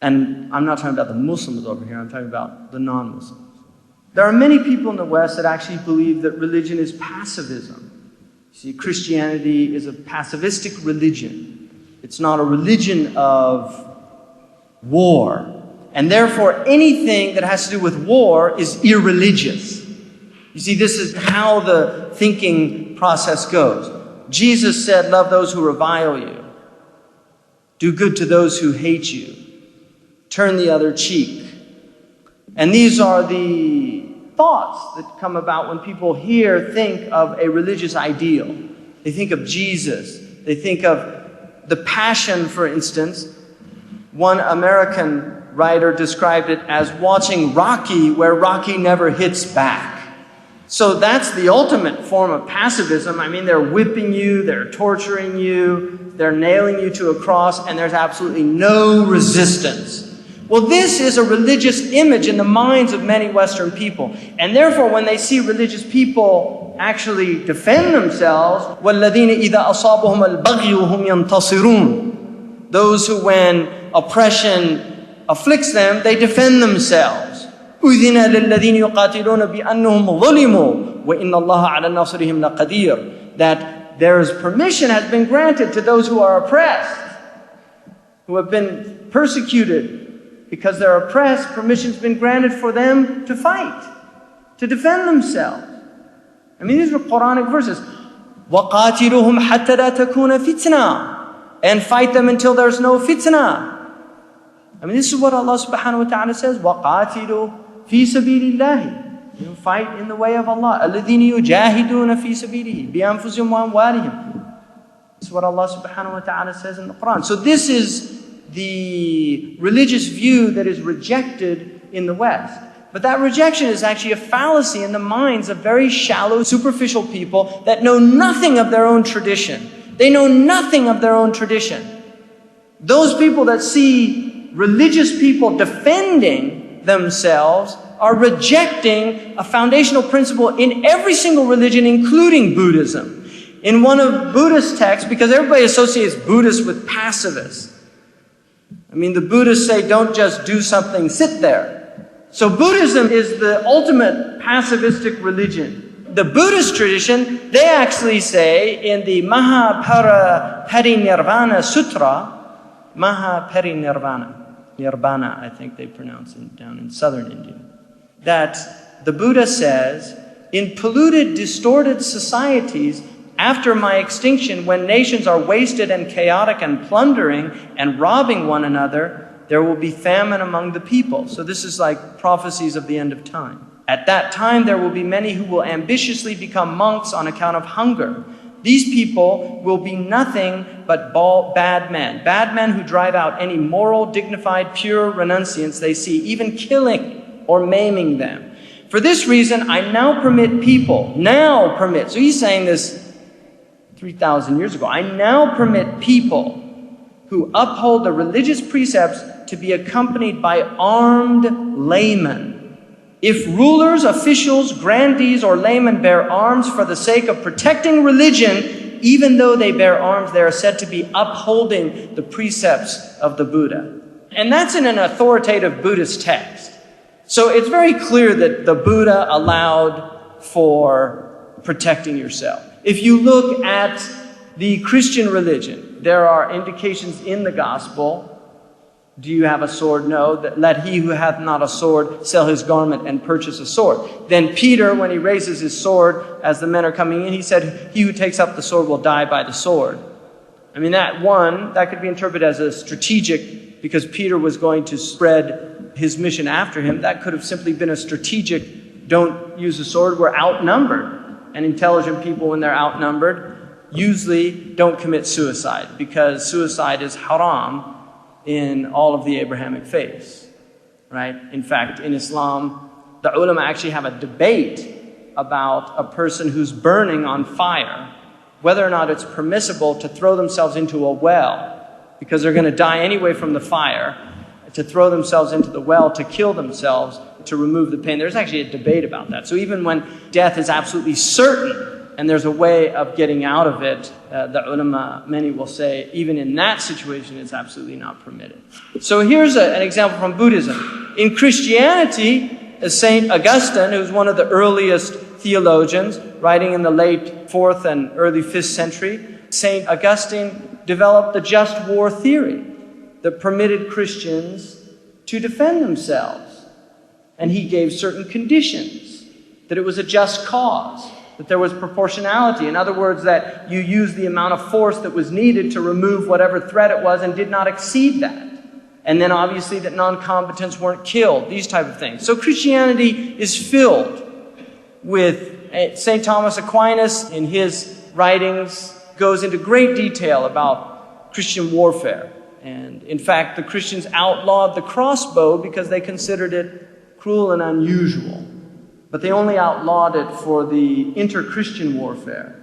And I'm not talking about the Muslims over here, I'm talking about the non-Muslims. There are many people in the West that actually believe that religion is pacifism. You see, Christianity is a pacifistic religion. It's not a religion of war. And therefore, anything that has to do with war is irreligious. You see, this is how the thinking process goes. Jesus said, love those who revile you. Do good to those who hate you. Turn the other cheek. And these are the thoughts that come about when people think of a religious ideal. They think of Jesus. They think of the Passion, for instance. One American writer described it as watching Rocky, where Rocky never hits back. So that's the ultimate form of pacifism. I mean, they're whipping you, they're torturing you, they're nailing you to a cross, and there's absolutely no resistance. Well, this is a religious image in the minds of many Western people. And therefore, when they see religious people actually defend themselves, وَالَّذِينَ إِذَا أَصَابُهُمَ الْبَغْيُ هُمْ يَنْتَصِرُونَ. Those who, when oppression afflicts them, they defend themselves. أُذِنَ لِلَّذِينَ يُقَاتِلُونَ بِأَنَّهُمْ ظُلِمُوا وَإِنَّ اللَّهَ عَلَى نَصْرِهِمْ لَقَدِيرٌ. That there's permission has been granted to those who are oppressed, who have been persecuted. Because they're oppressed, permission's been granted for them to fight, to defend themselves. I mean, these are Quranic verses. وَقَاتِلُهُمْ حَتَّى لَا تَكُونَ فِتْنَةً. And fight them until there's no fitna. I mean, this is what Allah subhanahu wa ta'ala says. وَقَاتِلُوا فِي سَبِيلِ اللَّهِ. Fight in the way of Allah. الَّذِينَ يُجَاهِدُونَ فِي سَبِيلِهِ بِأَنفُسِهِمْ وَأَمْوَالِهِمْ. This is what Allah subhanahu wa ta'ala says in the Quran. So this is the religious view that is rejected in the West. But that rejection is actually a fallacy in the minds of very shallow, superficial people that know nothing of their own tradition. They know nothing of their own tradition. Those people that see religious people defending themselves are rejecting a foundational principle in every single religion, including Buddhism. In one of Buddhist texts, because everybody associates Buddhists with pacifists. I mean, the Buddhists say, don't just do something, sit there. So Buddhism is the ultimate pacifistic religion. The Buddhist tradition, they actually say in the Mahaparinirvana Sutra, Nirvana, I think they pronounce it down in southern India, that the Buddha says, in polluted, distorted societies, after my extinction, when nations are wasted and chaotic and plundering and robbing one another, there will be famine among the people. So this is like prophecies of the end of time. At that time, there will be many who will ambitiously become monks on account of hunger. These people will be nothing but bad men who drive out any moral, dignified, pure renunciants they see, even killing or maiming them. For this reason, I now permit people, so he's saying this 3,000 years ago, I now permit people who uphold the religious precepts to be accompanied by armed laymen. If rulers, officials, grandees, or laymen bear arms for the sake of protecting religion, even though they bear arms, they are said to be upholding the precepts of the Buddha. And that's in an authoritative Buddhist text. So it's very clear that the Buddha allowed for protecting yourself. If you look at the Christian religion, there are indications in the gospel. Do you have a sword? No. Let he who hath not a sword sell his garment and purchase a sword. Then Peter, when he raises his sword as the men are coming in, he said, he who takes up the sword will die by the sword. I mean, that could be interpreted as a strategic, because Peter was going to spread his mission after him. That could have simply been a strategic, don't use the sword, we're outnumbered. And intelligent people, when they're outnumbered, usually don't commit suicide, because suicide is haram in all of the Abrahamic faiths, right? In fact, in Islam, the ulama actually have a debate about a person who's burning on fire, whether or not it's permissible to throw themselves into a well, because they're going to die anyway from the fire, to throw themselves into the well, to kill themselves, to remove the pain. There's actually a debate about that. So even when death is absolutely certain, and there's a way of getting out of it. The ulama, many will say, even in that situation, it's absolutely not permitted. So here's an example from Buddhism. In Christianity, St. Augustine, who's one of the earliest theologians, writing in the late 4th and early 5th century, St. Augustine developed the just war theory that permitted Christians to defend themselves. And he gave certain conditions, that it was a just cause, that there was proportionality. In other words, that you used the amount of force that was needed to remove whatever threat it was and did not exceed that. And then obviously that non-combatants weren't killed, these type of things. So Christianity is filled with St. Thomas Aquinas, in his writings, goes into great detail about Christian warfare. And in fact, the Christians outlawed the crossbow because they considered it cruel and unusual. But they only outlawed it for the inter-Christian warfare.